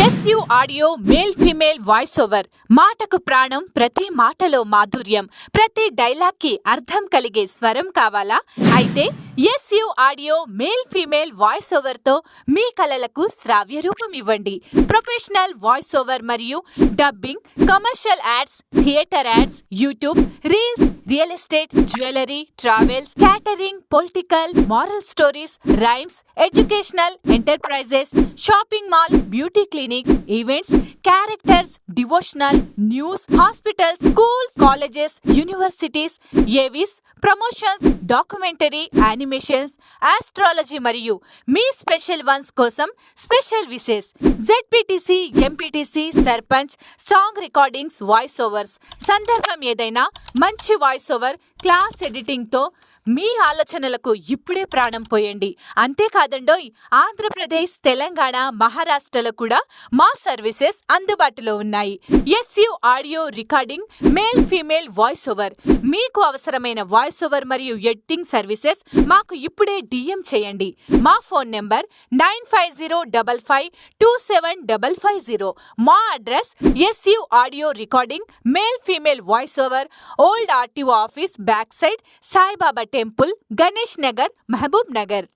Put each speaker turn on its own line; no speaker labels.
SU audio male female voice over. మాటకు ప్రాణం, ప్రతి మాటలో మాధుర్యం, ప్రతి డైలాగ్ కి అర్థం కలిగే స్వరం కావాలా? అయితే SU audio male female voice over తో మీ కలలకు శ్రావ్య రూపం ఇవ్వండి. ప్రొఫెషనల్ వాయిస్ ఓవర్ మరియు dubbing, commercial ads, theatre ads, YouTube reels, real estate, jewellery, travels, catering, political, moral stories, rhymes, educational, enterprises, shopping mall, beauty clinics, events, characters, devotional, news, hospitals, schools, colleges, universities, Avis, promotions, documentary, animations, astrology మరియు మీ special ones కోసం special vices, ZPTC, MPTC, sarpanch, song recordings, voice overs. సందర్భం ఏదైనా మంచి voice over, class editing తో మీ ఆలోచనలకు ఇప్పుడే ప్రాణం పోయండి. అంతేకాదండోయ్, ఆంధ్రప్రదేశ్, తెలంగాణ, మహారాష్ట్రలో కూడా మా సర్వీసెస్ అందుబాటులో ఉన్నాయి. SU audio recording male female voice over. మీకు అవసరమైన వాయిస్ ఓవర్ మరియు ఎడిటింగ్ సర్వీసెస్ మాకు ఇప్పుడే డిఎం చేయండి. మా ఫోన్ నెంబర్ 9505527550. మా address SU audio recording male female voice over, old RTO office back side, Saibaba temple, Ganesh Nagar, Mahbub Nagar.